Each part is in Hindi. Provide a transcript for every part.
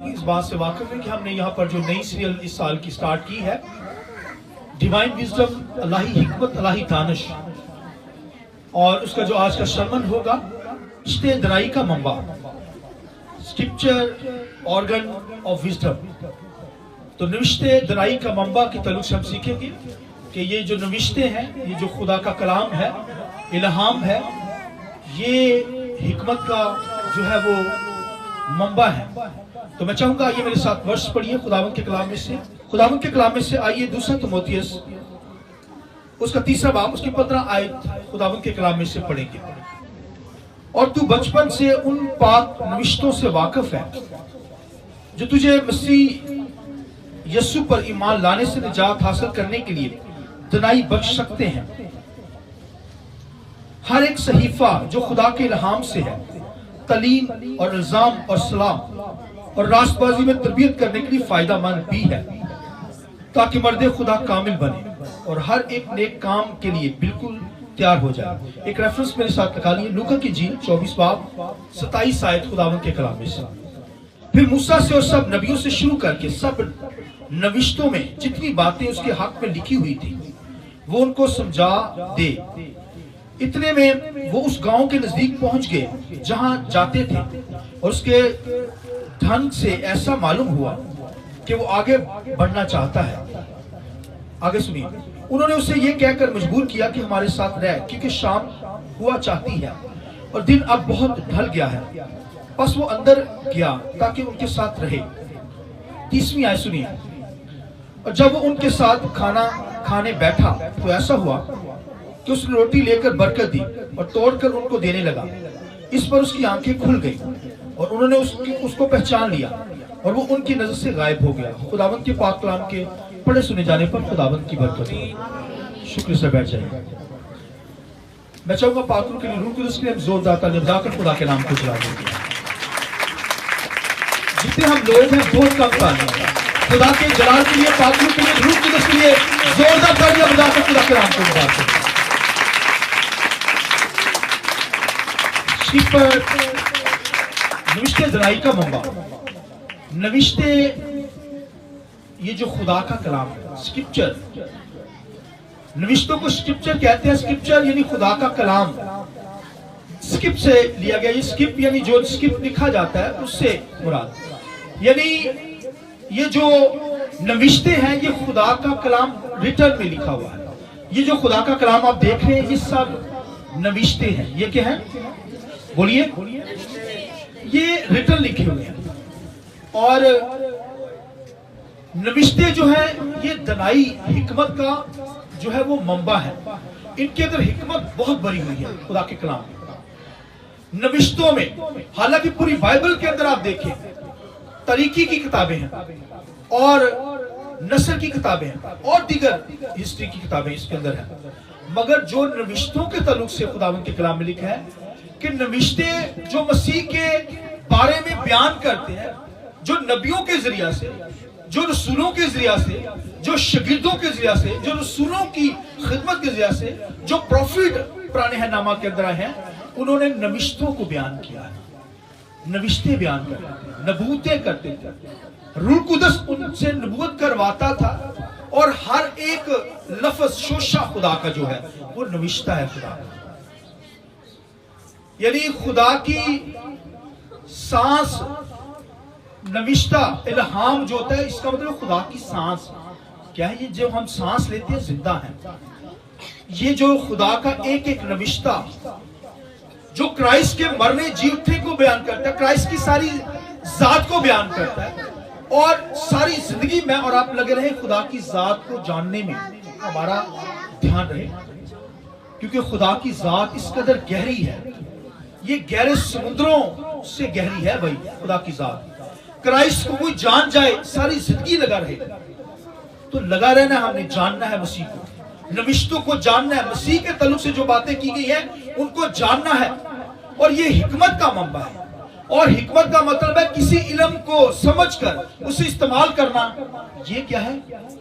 इस बात से वाकिफ है कि हमने यहाँ पर जो नई सीरियल इस साल की स्टार्ट की है, डिवाइन विजडम, अल्लाही हिकमत, अल्लाही दानिश, और उसका जो आज का सरमन होगा, रिश्ते दराई का mamba, scripture organ of wisdom. तो नविश्ते दराई का मंबा के तल्लुक से हम सीखेंगे कि ये जो नविश्ते हैं, ये जो खुदा का कलाम है, इल्हाम है, ये हिकमत का जो है वो मंबा है। तो मैं चाहूंगा ये मेरे साथ वर्ष पढ़िए खुदावंद के कलाम में से। खुदावंद के कलाम में से आइए दूसरा तिमोथियस उसका 3 बाब उसकी 15 आयत खुदावंद के कलाम में से पढ़ेंगे। और तू बचपन से उन पाक नविश्तों से वाकिफ है जो तुझे मसीह यस्सु पर ईमान लाने से निजात हासिल करने के लिए दनाई बख्श सकते हैं। हर एक सहीफा जो खुदा के इल्हाम से है, तलीम और इल्जाम और सलाम और रास्तबाजी में तरबियत करने के लिए फायदामंद भी है, ताकि मर्दे खुदा कामिल बने और हर एक नेक काम के लिए बिल्कुल तैयार हो जाए। एक रेफरेंस मेरे साथ निकालिए, लूका की इंजील 24 बाब 27 आयत खुदावंद के कलाम में से। फिर मूसा से और सब नबियों से शुरू करके सब नविश्तों में जितनी बातें उसके हक में लिखी हुई थी वो उनको समझा दे। इतने में वो उस गांव के नजदीक पहुंच गए जहां जाते थे, और उसके ढंग से ऐसा मालूम हुआ कि वो आगे बढ़ना चाहता है। आगे सुनिए, उन्होंने उसे ये कहकर मजबूर किया कि हमारे साथ रह, क्योंकि शाम हुआ चाहती है और दिन अब बहुत ढल गया है। बस वो अंदर गया ताकि उनके साथ रहे। 30वीं आयत सुनिए, और जब वो उनके साथ खाना खाने बैठा तो ऐसा हुआ कि उसने रोटी लेकर बरकत दी और तोड़कर उनको देने लगा। इस पर उसकी आंखें खुल गई और उन्होंने उसको पहचान लिया और वो उनकी नजर से गायब हो गया। खुदावंद के पाक कलाम के पढ़े सुने जाने पर खुदावंद की बरकत हो। शुक्र से बैठ जाइए। मैं चाहूंगा पाकरू के लिए रूह कुदस के लिए जोरदार तालियां बजाकर खुदा के नाम को चला देंगे। जितने हम लोग हैं बहुत कम तालियां खुदा के जलाल के लिए, पाकरू के लिए, रूह कुदस के लिए जोरदार तालियां बजाकर खुदा के नाम को मुबारक हो। नविश्ते दराई का मंबा, नविश्ते ये जो खुदा का कलाम है, स्क्रिप्चर, नविश्तों को स्क्रिप्चर कहते हैं। स्क्रिप्चर यानी खुदा का कलाम, स्क्रिप्ट से लिया गया। ये स्क्रिप्ट यानी जो स्क्रिप्ट लिखा जाता है उससे मुराद, यानी ये जो नविश्ते हैं ये खुदा का कलाम रिटर्न में लिखा हुआ है। ये जो खुदा का कलाम आप देख रहे हैं ये सब नविश्ते हैं। ये क्या है बोलिए? ये रिटर्न लिखे हुए हैं। और नविश्ते जो है ये दनाई हिकमत का जो है वो मंबा है। इनके अंदर हिकमत बहुत भरी हुई है खुदा के कलाम में, नविश्तों में। हालांकि पूरी बाइबल के अंदर आप देखें तरीकी की किताबें हैं और नस्र की किताबें हैं और दीगर हिस्ट्री की किताबें इसके अंदर हैं, मगर जो नविश्तों के ताल्लुक से खुदावंद के कलाम में लिखा है कि नविश्ते जो मसीह के बारे में बयान करते हैं, जो नबियों के जरिया से, जो रसूलों के जरिया से, जो शगिर्दों के जरिया से, जो रसूलों की खिदमत के जरिया से, जो प्रॉफिट पुराने हैं नामा के अंदर हैं, उन्होंने नविश्तों को बयान किया है। नविश्ते बयान करते थे, नबूतें करते थे, रूह कुदस उनसे नबूवत करवाता था, और हर एक लफ्ज शोशा खुदा का जो है वो नविश्ता है खुदा का। यानी खुदा की सांस नविश्ता, इल्हाम जो होता है, इसका मतलब खुदा की सांस क्या है? ये जो हम सांस लेते हैं जिंदा है। ये जो खुदा का एक एक नविश्ता जो क्राइस्ट के मरने जी उठने को बयान करता है, क्राइस्ट की सारी जात को बयान करता है, और सारी जिंदगी में और आप लगे रहे खुदा की जात को जानने में हमारा ध्यान रहे, क्योंकि खुदा की जात इस कदर गहरी है, ये गहरे समुद्रों से गहरी है भाई खुदा की जात। क्राइस्ट को कोई जान जाए, सारी जिंदगी लगा रहे, तो लगा रहना, हमने जानना है मसीह को, नविश्तों को जानना है, मसीह के ताल्लुक से जो बातें की गई है उनको जानना है। और ये हिकमत का मंबा है, और हिकमत का मतलब है किसी इल्म को समझकर उसे इस्तेमाल करना। ये क्या है?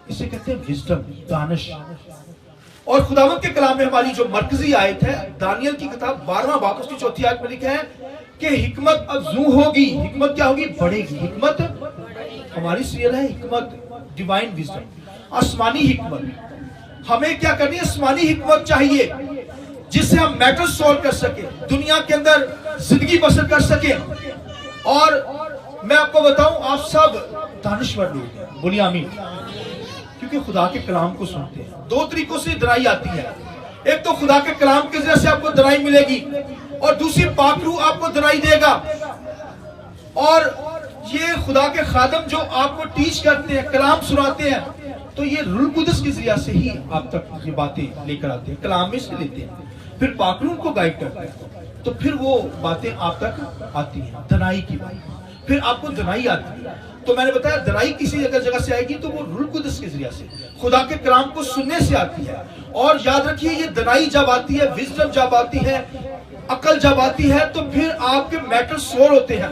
इसे कहते हैं विजडम, दानिश। और खुदावंद के कलाम में हमारी जो मरकजी आयत है, दानियल की किताब 12वां बाब उसकी 4थी आयत में लिखा है कि हिकमत अफजू होगी। हिकमत क्या होगी? बढ़ेगी, हिकमत हमारी सीरियल है हिकमत, डिवाइन विजडम, आसमानी हिकमत। हमें क्या करनी है? आसमानी हिकमत चाहिए जिससे हम मैटर सॉल्व कर सके, दुनिया के अंदर जिंदगी बसर कर सके। और मैं आपको बताऊं, आप सब दानिश्वर लोग हैं, बोलिए आमीन, क्योंकि खुदा के कलाम को सुनते हैं। दो तरीकों से दराई आती है, एक तो खुदा के कलाम के जरिए से आपको दराई मिलेगी, और दूसरी पाक रूह आपको दराई देगा। और ये खुदा के खादम जो आपको टीच करते हैं, कलाम सुनाते हैं, तो ये रूह कुदस के जरिए से ही आप तक ये बातें लेकर आते हैं, कलाम में से लेते हैं, फिर पाक रूह को गाइड करते हैं, तो फिर वो बातें आप तक आती हैं, दनाई की बात, फिर आपको दनाई आती है। तो मैंने बताया दनाई किसी जगह से आएगी तो वो रूह कुदस के जरिए से, खुदा के कलाम को सुनने से आती है। और याद रखिए, ये दनाई जब आती है, विजडम जब आती है, अकल जब आती है, तो फिर आपके मैटर सोल्व होते हैं।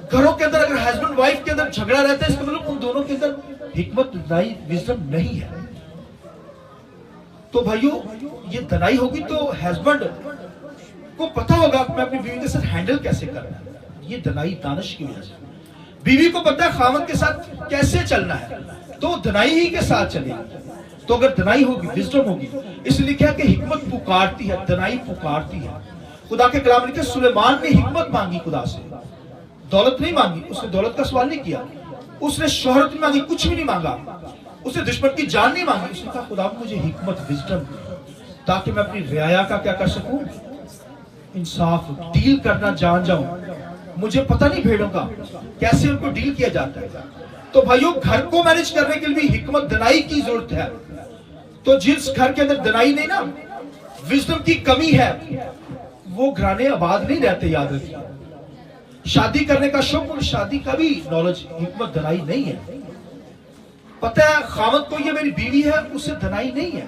घरों के अंदर अगर हस्बैंड वाइफ के अंदर झगड़ा रहता है, इसका मतलब उन दोनों के अंदर हिकमत, दनाई, विजडम नहीं है। तो भाइयों, ये दनाई होगी तो हस्बैंड को पता होगा कि मैं अपनी बीवी के साथ हैंडल कैसे करना है, ये दनाई दानिश की वजह से। बीवी को पता है खामद के साथ कैसे चलना है, तो दनाई ही के साथ चलेगी। तो अगर दनाई होगी, विजडम होगी, इसलिए क्या कि हिकमत पुकारती है, दनाई पुकारती है। खुदा के कलाम लिखे, सुलेमान ने हिकमत मांगी खुदा से, दौलत नहीं मांगी, उसने दौलत का सवाल नहीं किया, उसने शोहरत नहीं मांगी, कुछ भी नहीं मांगा, उसने दुश्मन की जान नहीं मांगी, उसने कहा खुदा मुझे हिकमत, विजडम, ताकि मैं अपनी रियाया का क्या कर सकूं, इंसाफ, डील करना जान जाऊं। मुझे पता नहीं भेड़ों का कैसे उनको डील किया जाता है। तो भाइयों, घर को मैनेज करने के लिए भी हिकमत, दनाई की जरूरत है। तो जिस घर के अंदर दनाई नहीं ना, विजडम की कमी है, वो घराने आबाद नहीं रहते। याद रखिए, शादी करने का शौक और शादी का भी नॉलेज, हिकमत, दनाई नहीं है। पता है खामद को ये मेरी बीवी है, उसे दनाई नहीं है,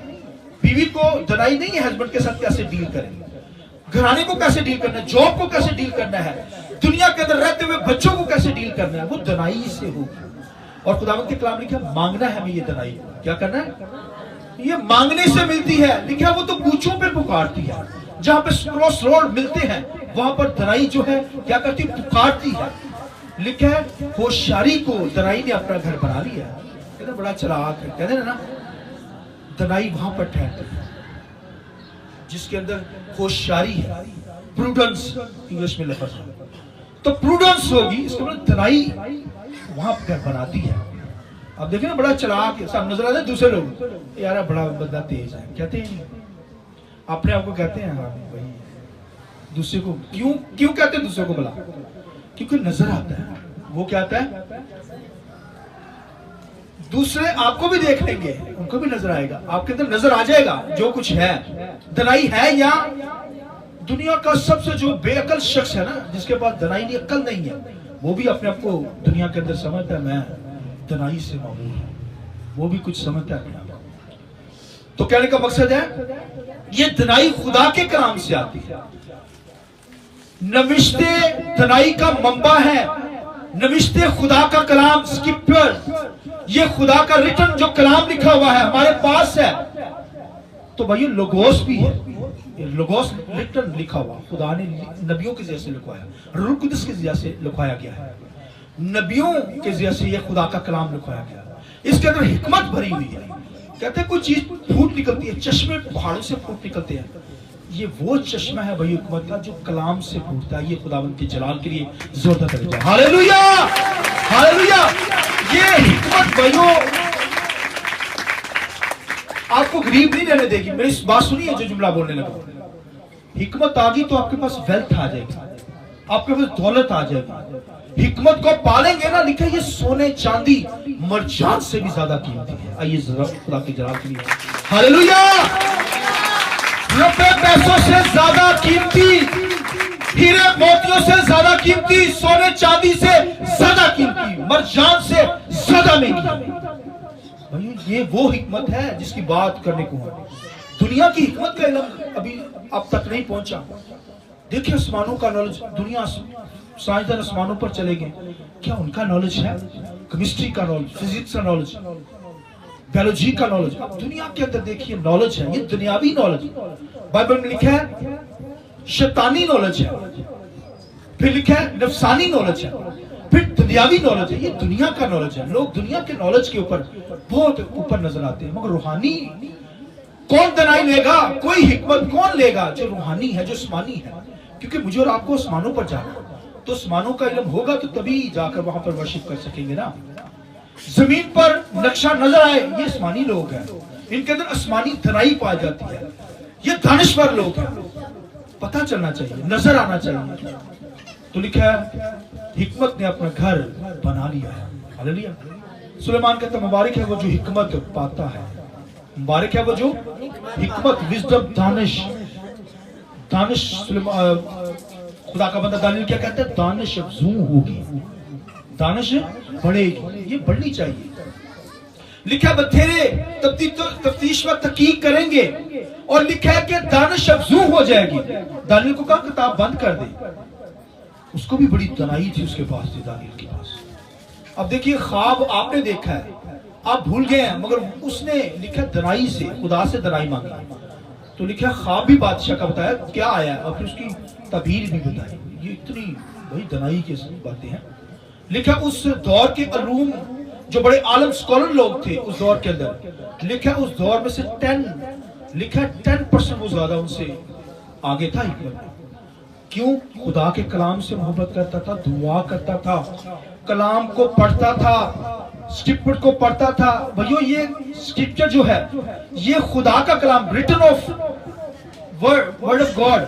बीवी को दनाई नहीं है हस्बैंड के साथ कैसे डील करें, घराने को कैसे डील करना है, जॉब को कैसे डील करना है, दुनिया के अंदर रहते हुए बच्चों को कैसे डील करना है, वो दनाई से होगी। और खुदावंद के कलाम लिखा, मांगना है हमें ये दनाई, क्या करना है, ये मांगने से मिलती है। लिखा वो तो पूछों पे पुकारती है, जहां पे क्रॉस रोड मिलते हैं वहां पर दनाई जो है क्या करती है, पुकारती है। लिखा है होशियारी को दनाई ने अपना घर बना लिया। कहते बड़ा चलाक है, कहते ना, दनाई वहां पर ठहरती है जिसके अंदर होशियारी है, प्रूडेंस इंग्लिश में लफ्ज है। तो प्रूडेंस होगी, इसका मतलब दनाई वहां पर बनाती है। अब देखिए ना, बड़ा चलाक सब नजर आते हैं दूसरे लोग, यार बड़ा बंदा तेज है, कहते हैं अपने आप को, कहते हैं हाँ भाई, दूसरे को क्यों कहते हैं दूसरे को भला, क्योंकि नजर आता है। वो क्या आता है, दूसरे आपको भी देख लेंगे, उनको भी नजर आएगा, आपके अंदर नजर आ जाएगा जो कुछ है। दनाई है, या दुनिया का सबसे जो बेअकल शख्स है ना, जिसके पास दनाई नहीं, अक्ल नहीं है, वो भी अपने आप को दुनिया के अंदर समझता है मैं दनाई से मामूल हूं, वो भी कुछ समझता है। तो कहने का मकसद है, ये दनाई खुदा के कलाम से आती है। नविश्ते दनाई का मंबा है, नविश्ते खुदा का कलाम, स्क्रिप्चर, ये खुदा का रिटन जो कलाम लिखा हुआ है हमारे पास है। तो भाई लोगोस भी है, लोगोस रिटन लिखा हुआ, खुदा ने नबियों के जरिए से लिखवाया, रूह कुदस के जरिए से लिखवाया गया है, नबियों के जरिए से ये खुदा का कलाम लिखवाया गया। इसके अंदर हिकमत भरी हुई है। कहते हैं कुछ चीज फूट निकलती है, चश्मे पहाड़ों से फूट निकलते हैं, ये वो चश्मा है भाई हिकमत का जो कलाम से फूटता है। ये खुदावंद के जलाल के लिए जोरदार तरीका, हालेलुया हालेलुया। ये हिकमत भाइयों आपको गरीब नहीं रहने देगी। मेरी इस बात सुनिए जो जुमला बोलने लगा, हिकमत आ गई तो आपके पास वेल्थ आ जाएगी, आपके पास दौलत आ जाएगी। हिकमत को पालेंगे ना, लिखा ये सोने चांदी मरजान से भी ज्यादा कीमती है। आइए जरा खुदा के जलाल के लिए हालेलुया। रुपए पैसों से ज्यादा कीमती, हीरे मोतियों से ज्यादा कीमती, सोने चांदी से ज्यादा कीमती, मरजान से ज्यादा महंगी। ये वो हिकमत है जिसकी बात करने को है। दुनिया की हिकमत का इल्म अभी अब तक नहीं पहुंचा। देखिए आसमानों का नॉलेज, दुनिया साइंसदान आसमानों पर चले गए, क्या उनका नॉलेज है? केमिस्ट्री का नॉलेज, फिजिक्स का नॉलेज, बायोलॉजी का नॉलेज। अब दुनिया के अंदर देखिए नॉलेज है, ये दुनियावी नॉलेज। बाइबल में लिखा है शैतानी नॉलेज है, फिर लिखा है नफसानी नॉलेज है, फिर दुनियावी नॉलेज है, ये दुनिया का नॉलेज है। लोग दुनिया के नॉलेज के ऊपर बहुत ऊपर नजर आते हैं, मगर रूहानी कौन दनाई लेगा, कोई हिकमत कौन लेगा जो रूहानी है, जो आसमानी है। क्योंकि मुझे और आपको आसमानों पर जाना, तो आसमानों का इल्म होगा तो तभी जाकर वहां पर वर्शिप कर सकेंगे ना। जमीन पर नक्शा नजर आए, ये आसमानी लोग हैं, इनके अंदर आसमानी दनाई पाई जाती है, ये दानिश्वर लोग हैं। पता चलना चाहिए, नजर आना चाहिए। तो लिखा है हिकमत ने अपना घर बना लिया है। हालेलुया। सुलेमान कहता मुबारक है वो जो हिकमत पाता है, मुबारक है वो जो हिकमत, विजडम, दानिश। खुदा का बंदा दानियल क्या कहता है? दानिश अफजू होगी, दानिश बढ़ेगी, ये बढ़नी चाहिए। लिखा बथेरे तफ्तीश व तहकीक करेंगे, और लिखा है कि दानिश अफजू हो जाएगी। दानियल को कहा किताब बंद कर दे, उसको भी बड़ी दनाई थी उसके पास थी, दानियल के पास। अब देखिए ख्वाब आपने देखा है, आप भूल गए हैं, मगर उसने लिखा दनाई से, खुदा से दनाई मांगी। तो लिखा ख्वाब भी बादशाह का बताया क्या आया, और फिर उसकी तबीर भी बताई। ये इतनी भाई दनाई की बातें हैं। लिखा उस दौर के अलूम जो बड़े आलम स्कॉलर लोग थे उस दौर के अंदर, लिखा उस दौर में से 10% वो ज्यादा उनसे आगे था हिकमत। क्यों? खुदा के कलाम से मोहब्बत करता था, दुआ करता था, कलाम को पढ़ता था, स्क्रिप्चर को पढ़ता था। भैया ये स्क्रिप्चर जो है ये खुदा का कलाम, written of word of God,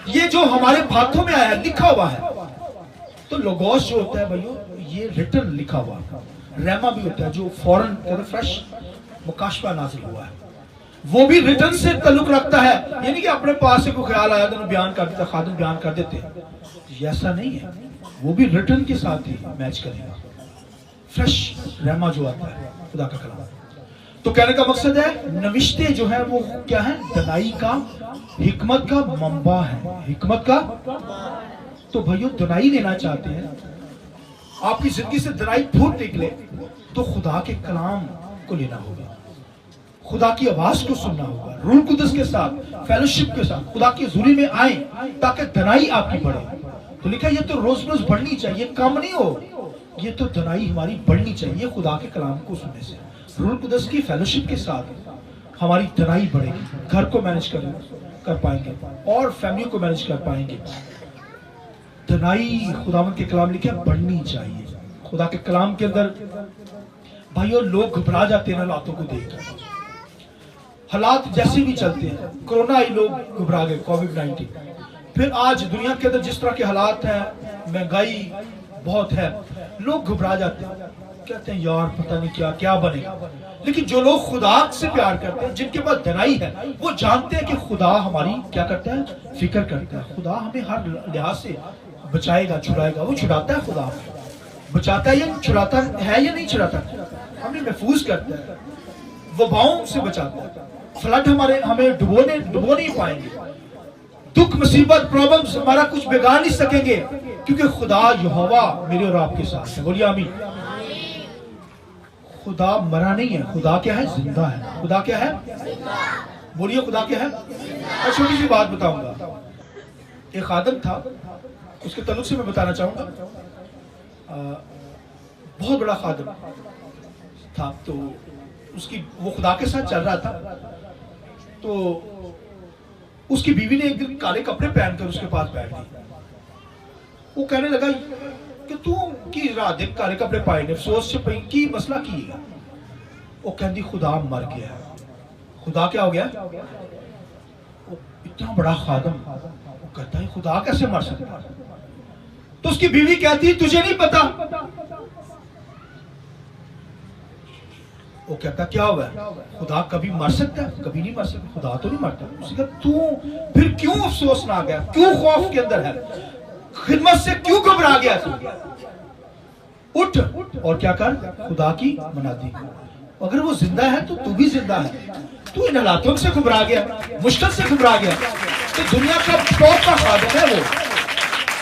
ये जो हमारे हाथों में आया है, लिखा हुआ है। तो लोगोस जो होता है भैया ये रिटन लिखा हुआ, रहमा भी होता है जो फौरन फ्रेश मुकाशफा नाजिल हुआ है, वो भी रिटन से ताल्लुक रखता है। यानी कि अपने पास से कोई ख्याल आया तो बयान कर देता, खादिम बयान कर देते, ऐसा नहीं है, वो भी रिटन के साथ ही मैच करेगा। फ्रेश रहमा जो आता है खुदा का कलाम। तो कहने का मकसद है नविश्ते जो है वो क्या है? दनाई का, हिकमत का मंबा है, हिकमत का। तो भाइयों दनाई लेना चाहते हैं, आपकी जिंदगी से दनाई फूट निकले, तो खुदा के कलाम को लेना होगा, खुदा की आवाज को सुनना होगा, रूह कुदस के साथ, फेलोशिप के साथ खुदा की हुजूरी में आए ताकि दनाई आपकी बढ़े। तो लिखा ये तो रोज रोज बढ़नी चाहिए, कम नहीं हो, ये तो दनाई हमारी बढ़नी चाहिए खुदा के कलाम को सुनने से। रूह कुदस की फेलोशिप के साथ हमारी दनाई बढ़ेगी, घर को मैनेज कर पाएंगे और फैमिली को मैनेज कर पाएंगे। दनाई खुदावंद के कलाम लिखे बढ़नी चाहिए। खुदा के कलाम के अंदर भाइयों लोग घबरा जाते हैं हालातों को देखकर, हालात जैसे भी चलते हैं, कोरोना आई लोग घबरा गए, कोविड-19। फिर आज दुनिया के अंदर जिस तरह के हालात हैं, महंगाई बहुत है, लोग घबरा जाते हैं, कहते हैं यार पता नहीं क्या क्या बनेगा। लेकिन जो लोग खुदा से प्यार करते हैं, जिनके पास दनाई है, वो जानते हैं कि खुदा हमारी क्या करता है? फिक्र करता है। खुदा हमें हर लिहाज से बचाएगा, छुड़ाएगा। वो छुड़ाता है, खुदा बचाता है या छुड़ाता है या नहीं छुड़ाता, हमें महफूज करता है, वबाओं से बचाता है। फ्लड हमें डुबो नहीं पाएंगे, दुख मुसीबत प्रॉब्लम्स हमारा कुछ बिगाड़ नहीं सकेंगे, क्योंकि खुदा यहोवा मेरे और आपके साथ है। बोलिए आमीन। खुदा मरा नहीं है, खुदा क्या है? जिंदा है। खुदा क्या है? बोलिए खुदा क्या है? और छोटी सी बात बताऊंगा, एक खादिम था, उसके ताल्लुक से मैं बताना चाहूंगा। बहुत बड़ा खादिम था, तो वो खुदा के साथ चल रहा था। तो उसकी बीवी ने एक दिन काले कपड़े पहनकर उसके पास बैठ गई। वो कहने लगा कि तू की रात दिन काले कपड़े पाए ने, अफसोस से पई की मसला की है। वो कहती खुदा मर गया। खुदा क्या हो गया? वो इतना बड़ा खादिम, वो कहता है खुदा कैसे मर सकता है? तो उसकी बीवी कहती तुझे नहीं पता? वो कहता क्या हुआ? खुदा कभी मर सकता है? कभी नहीं मर सकता, खुदा तो नहीं मरता। उसने कहा तू फिर क्यों अफसोस ना गया, क्यों खौफ के अंदर है, खिदमत से क्यों घबरा गया तू? उठ और क्या कर, खुदा की मनादी। अगर वो जिंदा है तो तू भी जिंदा है। तू इन हालातों से घबरा गया, मुश्किल से घबरा गया, तो दुनिया का टॉप का खादिम है वो,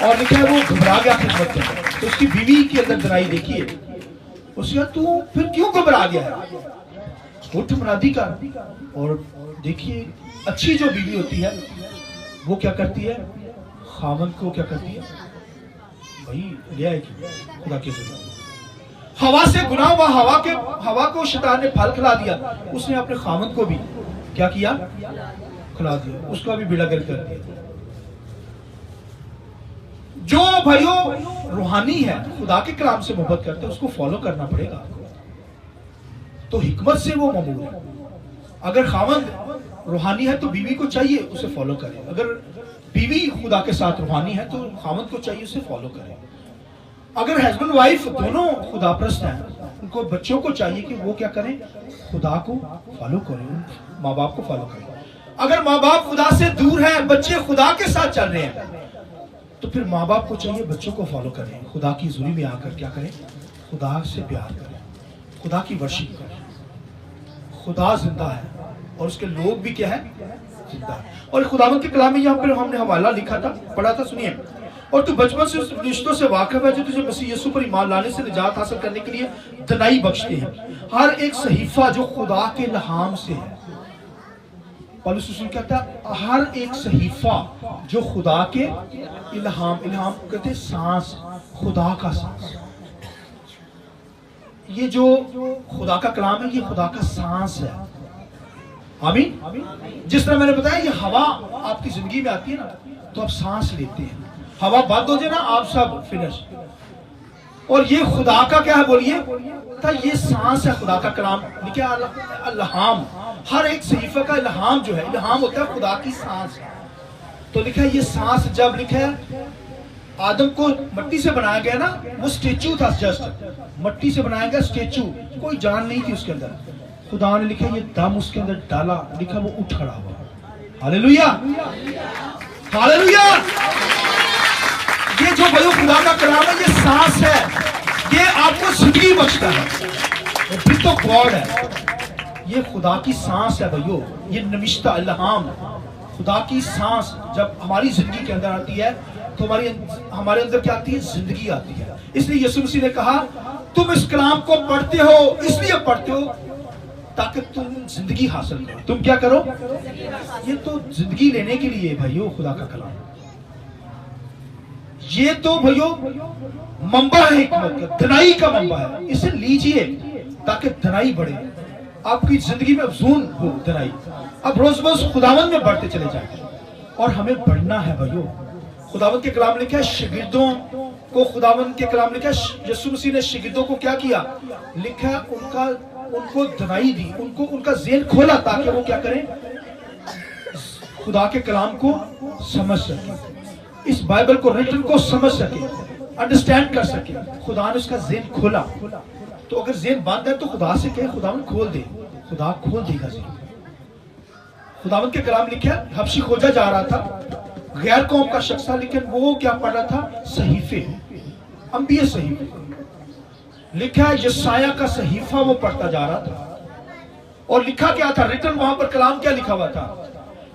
और लिखा है वो घबरा गया खिदमत के अंदर। तो उसकी बीवी के अंदर दराई देखिए, उसने कहा तू फिर क्यों घबरा गया है, उठ मनादी कर। और देखिए अच्छी जो बीवी होती है वो क्या करती है, खामन को क्या करती है भाई ले आएगी खुदा के जरिए। हवा से गुनाह हुआ, हवा को शैतान ने फल खिला दिया, उसने अपने खामद को भी क्या किया, खिला दिया, उसका भी बेड़ा गर्क कर दिया। जो भाइयों रूहानी है, खुदा के कलाम से मोहब्बत करते हैं, उसको फॉलो करना पड़ेगा। तो हिकमत से वो ममूर है। अगर खामद रूहानी है तो बीवी को चाहिए उसे फॉलो करे, अगर बीवी खुदा के साथ रूहानी है तो खामद को चाहिए उसे फॉलो करे। अगर हस्बैंड वाइफ दोनों खुदाप्रस्त हैं, उनको बच्चों को चाहिए कि वो क्या करें, खुदा को फॉलो करें, माँ बाप को फॉलो करें। अगर माँ बाप खुदा से दूर है, बच्चे खुदा के साथ चल रहे हैं, तो फिर माँ बाप को चाहिए बच्चों को फॉलो करें, खुदा की हुजूरी में आकर क्या करें, खुदा से प्यार करें, खुदा की वर्शिप करें। खुदा जिंदा है और उसके लोग भी क्या है, जिंदा है। और खुदावंद के कलाम में यहाँ पर हमने हवाला लिखा था, पढ़ा था, सुनिए। और तू बचपन से उस रिश्तों से वाकिफ है जो तुझे मसीह यीशु पर ईमान लाने से निजात हासिल करने के लिए दनाई बख्शते हैं। हर एक सहीफा जो खुदा के इल्हाम से है, पौलुस रसूल कहता है हर एक सहीफा जो खुदा के इल्हाम कहते हैं सांस, खुदा का सांस। ये जो खुदा का कलाम है, ये खुदा का सांस है। आमीन। जिस तरह मैंने बताया, ये हवा आपकी जिंदगी में आती है ना, तो आप सांस लेते हैं, हवा बंद हो जाए ना, आप सब फिनिश। और ये खुदा का क्या है, बोलिए, ये सांस है, खुदा का कलाम। लिखा इल्हाम, हर एक सहीफे का इल्हाम जो है, इल्हाम होता है खुदा की सांस। तो लिखा है ये सांस, जब लिखा है आदम को मट्टी से बनाया गया ना, वो स्टेचू था, जस्ट मट्टी से बनाया गया स्टेचू, कोई जान नहीं थी उसके अंदर। खुदा ने लिखा ये दम उसके अंदर डाला, लिखा वो उठ खड़ा हुआ। Hallelujah, hallelujah. ये जो भाइयों खुदा का कलाम है, ये सांस है, ये आपको जिंदगी बख्शता है, फिर तो गॉड है। ये खुदा की सांस है भाइयों, ये नमिश्ता इल्हाम, खुदा की सांस जब हमारी जिंदगी के अंदर आती है तो हमारे अंदर क्या आती है, जिंदगी आती है। इसलिए यीशु मसीह ने कहा तुम इस कलाम को पढ़ते हो, इसलिए पढ़ते हो ताकि तुम जिंदगी हासिल करो। तुम क्या करो, ये तो जिंदगी लेने के लिए भाइयों खुदा का कलाम, ये तो भाइयों मंबा है हिकमत का, धनाई का मंबा है। इसे लीजिए ताकि धनाई बढ़े, आपकी जिंदगी में अफजून हो धनाई, अब रोज रोज खुदावंद में बढ़ते चले जाए। और हमें बढ़ना है भाइयों। खुदावंद के कलाम लिखा है, शागिर्दों को खुदावंद के कलाम लिखा है, यीशु मसीह ने शागिर्दों को क्या किया, लिखा है उनको धनाई दी, उनको उनका ज़हन खोला ताकि वो क्या करें, खुदा के कलाम को समझ सके, इस बाइबल को रिटन को समझ सके, अंडरस्टैंड कर सके। खुदा ने उसका ज़हन खोला। तो अगर ज़हन बंद है तो खुदा से कहे खुदा खोल दे, खुदा खोल देगा ज़हन। खुदावंद के कलाम लिखा है, हबशी खोजा जा रहा था, गैर कौम का शख्स था, लेकिन वो क्या पढ़ रहा था, सहीफे, अंबिया सहीफे। लिखा है यशायाह का सहीफा वो पढ़ता जा रहा था, और लिखा क्या था, रिटन वहां पर कलाम क्या लिखा हुआ था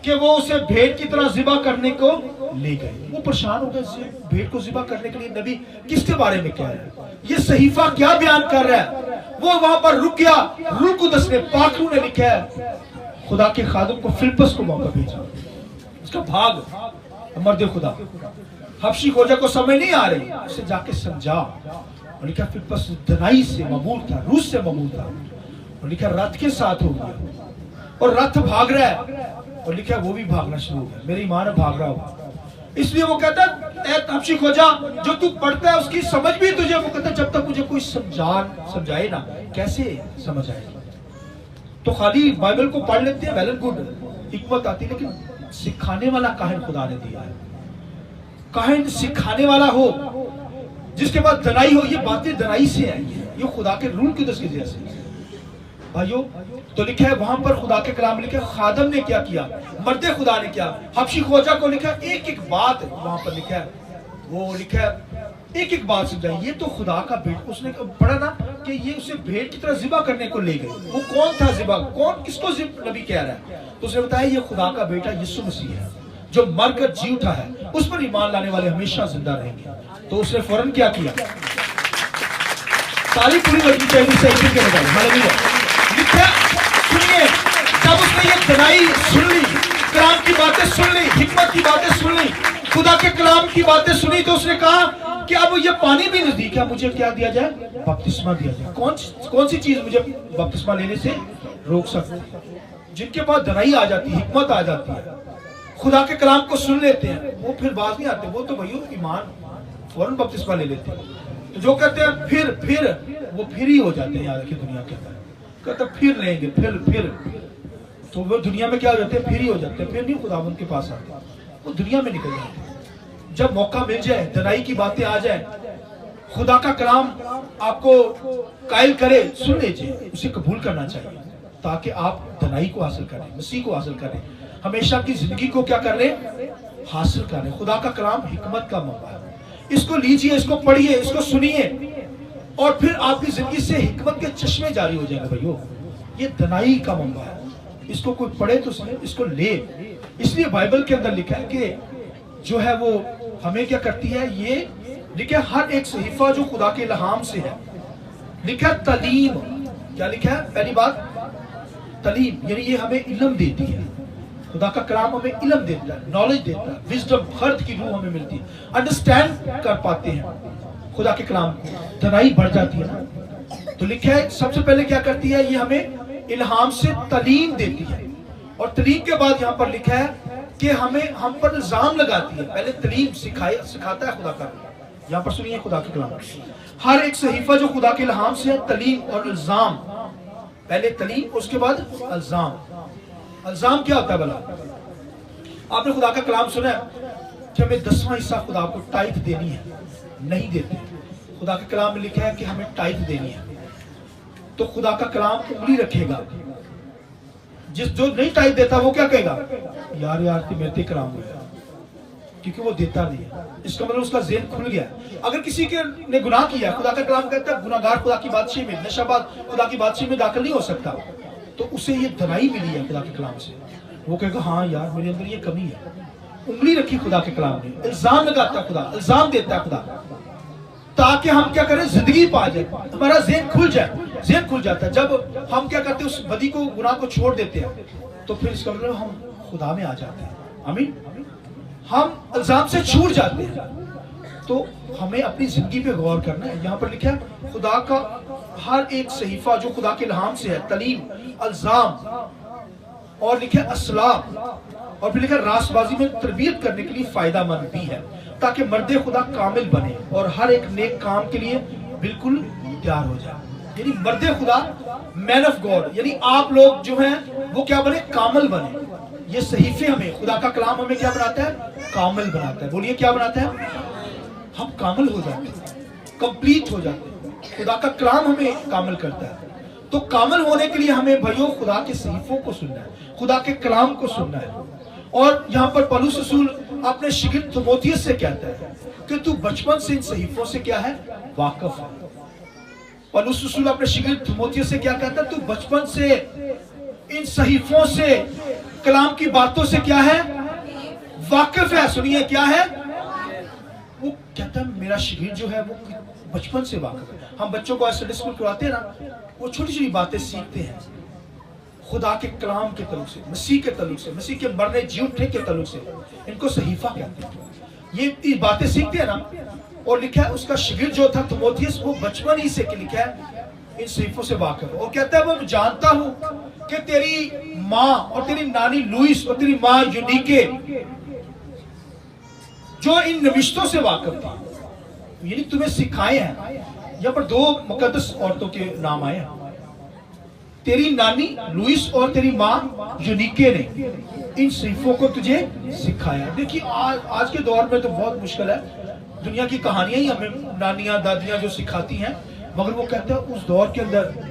कि वो उसे भेंट की तरह जिबा करने को ले गए। वो परेशान हो गए, भेंट को जिबा करने के लिए नबी किसके बारे में कह रहा है, ये सहीफा क्या बयान कर रहा है। वो वहां पर रुक गया। रूह कुदस ने, पाखरू ने लिखा है, खुदा के खादिम को फिलिप्पस को मौका भेजा, उसका भाग मर्द खुदा, हबशी खोजा को समझ नहीं आ रही, उसे जाके समझा। और लिखा फिलिप्पस धनाई से ममूर था, रूस से ममूर था, और लिखा रथ के साथ हो गया, और रथ भाग रहा है, और लिखा वो भी भागना शुरू हो गया, मेरी मां ने भाग रहा होगा। इसलिए वो कहता है हबशी खोजा, जो तू पढ़ता है उसकी समझ भी तुझे, वो कहता जब तक मुझे कोई समझाए ना, कैसे समझ आएगी। तो खाली बाइबल को पढ़ लेते हैं, वेल एंड गुड, हिकमत आती, लेकिन सिखाने वाला काहिन खुदा ने दिया है। काहिन सिखाने वाला हो, जिसके बाद दनाई हो। ये बातें दनाई से आई है, ये खुदा के रूह की दस के जैसे भाइयों। तो लिखा है वहां पर खुदा के कलाम लिखा, खादम ने क्या किया, मर्द खुदा ने क्या, हबशी खोजा को लिखा, एक एक बात वहां पर लिखा है, वो लिखा है एक एक बात समझाई। ये तो खुदा का भेंट, उसने पढ़ा ना कि ये उसे भेंट की तरह जिबा करने को ले गए। वो कौन था जिबा, कौन किसको नबी कह रहा है, तो उसने बताया ये खुदा का बेटा यीशु मसीह है, जो मरकर जी उठा है, उस पर ईमान लाने वाले हमेशा जिंदा रहेंगे। तो उसने फौरन क्या किया, ताली पूरी लगनी चाहिए सही के बजाय। हालेलुया। लिखा सुनिए, जब उसने ये दनाई सुन ली, कलाम की बातें सुन ली, हिकमत की बातें सुन ली, खुदा के कलाम की बातें सुनी, तो उसने कहा कि अब ये पानी भी नजदीक है, मुझे क्या दिया जाए? बपतिस्मा दिया जाए। कौन सी चीज मुझे बपतिस्मा लेने से रोक सकती है? जिनके पास दनाई आ जाती है, हिकमत आ जाती है, खुदा के कलाम को सुन लेते हैं, वो फिर बात नहीं आते, वो तो भैया ईमान फौरन बपतिस्मा ले लेते हैं। तो जो कहते हैं फिर वो फिर ही हो जाते हैं यार की दुनिया के अंदर, कहते फिर लेंगे फिर तो वो दुनिया में क्या हो जाते हैं? फिर ही हो जाते हैं, फिर नहीं खुदावंद के पास आते, वो दुनिया में निकल जाते हैं। जब मौका मिल जाए, दनाई की बातें आ जाए, खुदा का कलाम आपको कायल करे, सुन लीजिए, उसे कबूल करना चाहिए ताकि आप दनाई को हासिल करें, मसीह को हासिल करें, हमेशा की जिंदगी को क्या कर ले? हासिल करें। खुदा का कलाम हिकमत का मंबा है, इसको लीजिए, इसको पढ़िए, इसको सुनिए, और फिर आपकी जिंदगी से हिकमत के चश्मे जारी हो जाएंगे। भाइयों, ये दनाई का मंबा है, इसको कोई पढ़े तो सही, इसको ले। इसलिए बाइबल के अंदर लिखा है कि जो है वो हमें क्या करती है? ये लिखा है हर एक सहीफा जो खुदा के इल्हाम से है, लिखा है तलीम। क्या लिखा है? पहली बात तलीम, यानी ये हमें इल्म देती है। खुदा का कलाम हमें इल्म देता है, नॉलेज देता है, विजडम, खर्द की रूह हमें मिलती है, अंडरस्टैंड कर पाते हैं खुदा के कलाम को, दनाई बढ़ जाती है ना। तो लिखा है सबसे पहले क्या करती है? ये हमें इल्हाम से तलीम देती है, और तलीम के बाद यहाँ पर लिखा है कि हमें हम पर इल्जाम लगाती है। पहले तलीम सिखाता है खुदा का। यहाँ पर सुनिए खुदा के कलाम, हर एक सहीफा जो खुदा के इल्हाम से है, तलीम और इल्जाम। पहले तलीम, उसके बाद इल्जाम। इल्जाम क्या होता है भला? आपने खुदा का कलाम सुना है कि हमें 10वां हिस्सा खुदा को टाइट देनी है, नहीं देते। खुदा के कलाम में लिखा है कि हमें टाइट देनी है, तो खुदा का कलाम उंगली रखेगा। जो नहीं टाइट देता वो क्या कहेगा? यार तो मेरे कलाम हुआ, क्योंकि वो देता नहीं है। इसका मतलब उसका ज़हन खुल गया। अगर किसी के ने गुनाह किया, खुदा का कलाम कहता है गुनाहगार खुदा की बादशाही में, नशाबाज खुदा की बादशाही में दाखिल नहीं हो सकता। तो उसे ये दनाई मिली है खुदा के कलाम से, वो कहेगा हाँ यार मेरे अंदर ये कमी है। उंगली रखी खुदा के कलाम ने, इल्जाम लगाता है खुदा, इल्जाम देता है खुदा, ताकि हम क्या करें? जिंदगी पा जाए, हमारा ज़हन खुल जाए। ज़हन खुल जाता है जब हम क्या करते हैं? उस बदी को, गुनाह को छोड़ देते हैं, तो फिर इसका मतलब हम खुदा में आ जाते हैं। आमीन। हम इल्जाम से छूट जाते हैं। तो हमें अपनी जिंदगी पे गौर करना है। यहाँ पर लिखा है खुदा का हर एक सहीफा जो खुदा के इल्हाम से है, तलीम, इल्जाम, और लिखा है असलाम, और फिर लिखा है रास्तबाजी में तरबियत करने के लिए फायदामंद भी है, ताकि मर्दे खुदा कामिल बने और हर एक नेक काम के लिए बिल्कुल तैयार हो जाए। यानी मर्दे खुदा, मैन ऑफ गॉड, यानी आप लोग जो हैं वो क्या बने? कामिल बने। ये सहीफे हमें, खुदा का कलाम हमें क्या बनाता है? कामिल बनाता है। बोलिए क्या बनाता है? हम कामिल हो जाते हैं, कंप्लीट हो जाते हैं। खुदा का कलाम हमें कामिल करता है। तो कामिल होने के लिए हमें भाइयों खुदा के सहीफों को सुनना है, खुदा के कलाम को सुनना है। और यहाँ पर पौलुस रसूल अपने शिगिर्द तीमुथियुस से कहता है कि तू बचपन से इन सहीफों से क्या है? वाकिफ है। पौलुस रसूल अपने शिगिर्द तीमुथियुस से क्या कहता है? तू बचपन से इन सहीफों से, कलाम की बातों से क्या है? वाकिफ है। सुनिए क्या है? वो कहता है मेरा शिगिर्द जो है वो बचपन से वाकिफ है। हम बच्चों को संडे स्कूल करवाते हैं ना, वो छोटी छोटी बातें सीखते हैं खुदा के कलाम के तल्लुक से, मसीह के तल्लुक से, मसीह के मरने जी उठने के तल्लुक से। इनको सहीफा कहते हैं। ये बातें सीखते हैं ना, और लिखा है उसका शिगिर्द जो था तीमुथियुस, वो बचपन ही से लिखा है इन सहीफों से वाकिफ है। और कहता है वो जानता हूं कि तेरी माँ और तेरी नानी लुईस और तेरी माँ यूनिके जो इन नविश्तों से वाकिफ थी, यानी तुम्हें सिखाए हैं। यहाँ पर 2 मुकद्दस औरतों के नाम आए हैं, तेरी नानी लुईस और तेरी माँ यूनिके ने इन सहीफों को तुझे सिखाया। देखिए आज के दौर में तो बहुत मुश्किल है, दुनिया की कहानियां ही हमें नानियां दादियां जो सिखाती हैं, मगर वो कहते हैं उस दौर के अंदर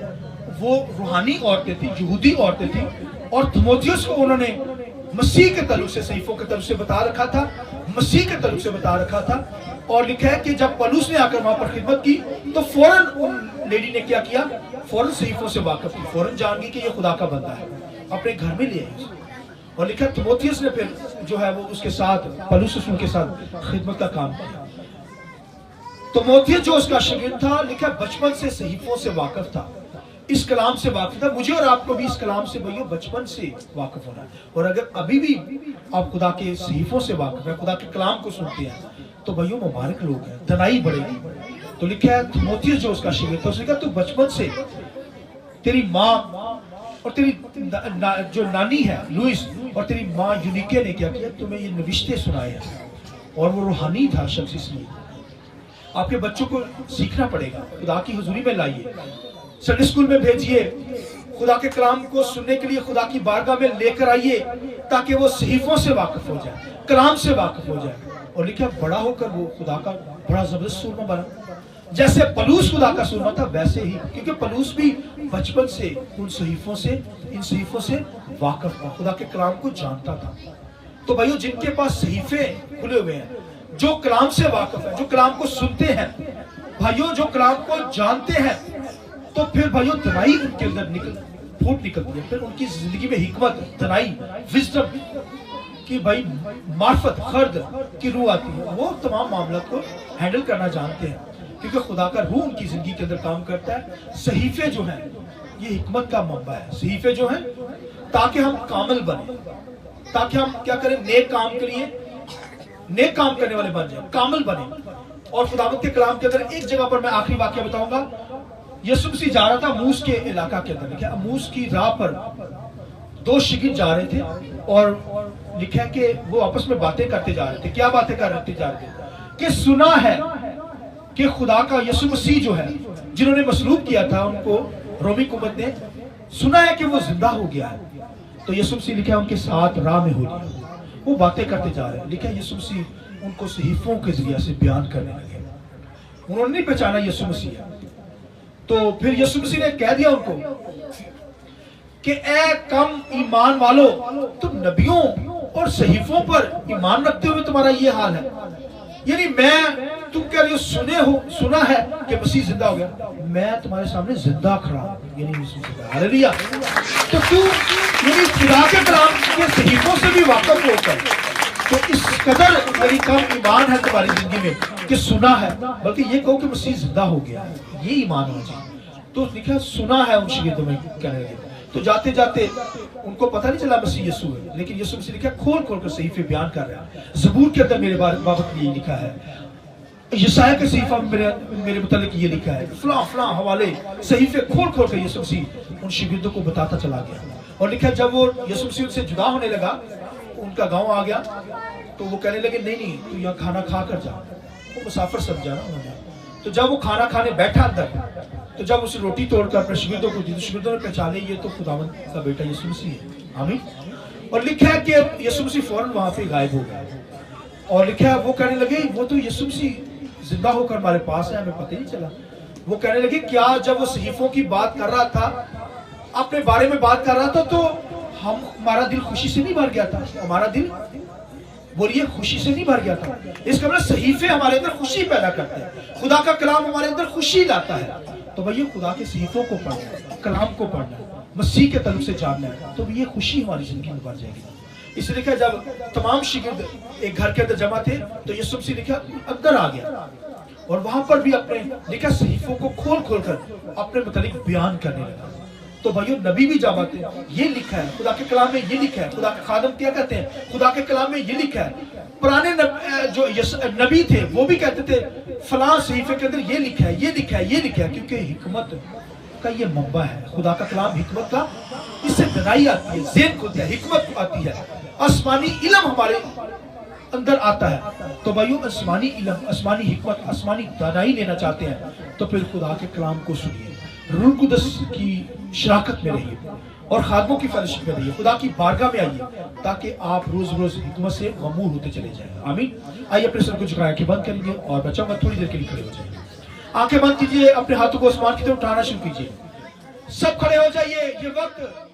वो रूहानी औरतें थी, यहूदी औरतें थी, और तीमुथियुस को उन्होंने मसीह के तल्लुक से, सहीफों के तल्लुक से बता रखा था, मसीह के तल्लुक से बता रखा था। और लिखा है कि जब पौलुस ने आकर वहां पर खिदमत की तो फौरन उन लेडी ने क्या किया? फौरन सहीफों से वाकिफ थी, फौरन जान गई कि ये खुदा का बंदा है, अपने घर में ले आई। और लिखा तीमुथियुस ने फिर जो है वो उसके साथ, पौलुस के साथ खिदमत का काम किया। तीमुथियुस जो उसका शागिर्द था, लिखा बचपन से सहीफों से वाकिफ था, इस कलाम से वाकिफ था। मुझे और आपको भी इस कलाम से भैया बचपन से वाकिफ होना है। और अगर अभी भी आप खुदा के सहीफों से वाकिफ है, खुदा के कलाम को सुनते हैं, तो भाइयों मुबारक लोग हैं, तनाई बढ़ेगी। तो लिखा है थिमोथियस जो उसका शिगिर्द था, उसने कहा तू बचपन से तेरी माँ और तेरी जो नानी है लुइस और तेरी माँ यूनिके ने क्या किया, तुम्हें ये नविश्ते सुनाए हैं, और वो रूहानी था शख्स, इसलिए आपके बच्चों को सीखना पड़ेगा, खुदा की हुजूरी में लाइए, संडे स्कूल में भेजिए, खुदा के कलाम को सुनने के लिए खुदा की बारगाह में लेकर आइए, ताकि वो सहीफों से वाकिफ हो जाए, कलाम से वाकिफ हो जाए। और लिखा बड़ा होकर वो खुदा का बड़ा जबरदस्त सूरमा बना, जैसे पलूस खुदा का सूरमा था वैसे ही, क्योंकि पलूस भी बचपन से उन सहीफों से, इन सहीफों से वाकिफ था, खुदा के कलाम को जानता था। तो भाइयों जिनके पास सहीफे खुले हुए हैं, जो कलाम से वाकिफ है, जो कलाम को सुनते हैं, भाइयों जो कलाम को जानते हैं, तो फिर भाइयों तनाई उनके अंदर फूट निकलती है, फिर उनकी जिंदगी में हिकमत, तनाई, विजडम कि भाई मार्फत, खर्द की रूह आती है, वो तमाम मामला को हैंडल करना जानते हैं, क्योंकि खुदा का रूह उनकी जिंदगी के अंदर काम करता है। सहीफे जो हैं ये हिकमत का मंबा है, सहीफे जो हैं ताकि हम कामिल बने, ताकि हम क्या करें, नेक काम के लिए नेक काम करने वाले बन जाए, कामिल बने। और खुदावंद के कलाम के अंदर एक जगह पर मैं आखिरी वाक्य बताऊंगा, यीशु मसीह जा रहा था मूस के इलाका के अंदर, लिखा मूस की राह पर दो शिगिर्द जा रहे थे, और लिखा है कि वो आपस में बातें करते जा रहे थे। क्या बातें करते जा रहे थे कि सुना है कि खुदा का यीशु मसीह जो है, जिन्होंने मसलूब किया था उनको रोमी हुकूमत ने, सुना है कि वो जिंदा हो गया है। तो यीशु मसीह लिखा है उनके साथ राह में हो लिया, वो बातें करते जा रहे हैं। लिखा है यीशु मसीह उनको सहीफों के जरिए से बयान करने लगे, उन्होंने नहीं पहचाना यीशु मसीह। तो फिर यीशु मसीह ने कह दिया उनको कि ए कम ईमान वालों, तुम नबियों और सहीफों पर ईमान रखते हुए तुम्हारा ये हाल है। यानी मैं, तुम कह रहे हो सुना है कि मसीह जिंदा हो गया, मैं तुम्हारे सामने जिंदा खड़ा हूं, यानी हालेलुया। तो तू यानी खुदा के कलाम के सहीफों से भी वाकिफ होकर, तो इस कदर मेरी कम ईमान है तुम्हारी जिंदगी में कि सुना है, बल्कि ये कहो कि मसीह जिंदा हो गया, ये ईमान हो जाए। तो लिखा सुना है उन शिगिर्दों में कहने लगे। तो जाते जाते उनको पता नहीं चला मसीह यीशु है, लेकिन यीशु मसीह लिखा खोल खोल कर सहीफे बयान कर रहा है। ज़बूर के अंदर मेरे बाबत ये लिखा है, यशाया के सहीफा में मेरे मुतालिक ये लिखा है, फलां फलां हवाले सहीफे खोल खोल कर यीशु मसीह उन शिगिर्दों को बताता चला गया। और लिखा जब वो यीशु मसीह उनसे जुदा होने लगा, उनका गाँव आ गया, तो वो कहने लगे नहीं तू यहाँ खाना खा कर जा, वो मुसाफिर समझा ना उन्होंने। तो जब वो खाना खाने बैठा अंदर, तो जब उसे रोटी तोड़कर अपने शिगिर्दों को दी, तो शिगिर्दों ने पहचाने ये तो खुदावंद का बेटा यीशु मसीह है। आमीन। और लिखा है कि यीशु मसीह फौरन वहां पे गायब हो गया, और लिखा है वो कहने लगे वो तो यीशु मसीह जिंदा होकर हमारे पास है, हमें पता ही नहीं चला। वो कहने लगे क्या जब वो सहीफों की बात कर रहा था, अपने बारे में बात कर रहा था, तो हमारा दिल खुशी से नहीं भर गया था? हमारा दिल बोलिए खुशी से नहीं भर गया था। इसका मतलब सहीफे हमारे अंदर खुशी पैदा करते हैं, खुदा का कलाम हमारे अंदर खुशी लाता है। तो भैया खुदा के सहीफों को पढ़ना, कलाम को पढ़ना, मसीह के तरफ से जानना है, तो ये खुशी हमारी जिंदगी में भर जाएगी। इसलिए लिखा जब तमाम शिगिर्द एक घर के अंदर जमा थे, तो यीशु मसीह लिखा अंदर आ गया, और वहां पर भी अपने लिखा सहीफों को खोल खोल कर अपने मुतालिक बयान करने लगा। तो भाइयों नबी भी जब आते हैं, ये लिखा है खुदा के कलाम में, ये लिखा है। खुदा के खादम क्या कहते हैं? खुदा के कलाम में ये लिखा है। पुराने जो नबी थे वो भी कहते थे फलां सहीफे के अंदर ये लिखा है, ये लिखा है, ये लिखा है, क्योंकि हिकमत का ये मंबा है। खुदा का कलाम हिकमत का, इससे दानाई आती है, ज़हन खुलता है, हिकमत आती है, आसमानी इल्म हमारे अंदर आता है। तो भाइयों आसमानी इल्म, आसमानी हिकमत, आसमानी दानाई लेना चाहते हैं, तो फिर खुदा के कलाम को सुनिए, रूह कुदस की शराकत में रहिए और खादमों की फेलोशिप में रहिए, खुदा की बारगाह में आइए, ताकि आप रोज रोज हिकमत से ममूर होते चले जाएं। आमीन। आइए अपने सर को झुका आंखें बंद करेंगे और मैं चाहूंगा थोड़ी देर के लिए खड़े हो जाइए। आंखें बंद कीजिए, अपने हाथों को आसमान की तरफ उठाना शुरू कीजिए। सब खड़े हो जाइए, ये वक्त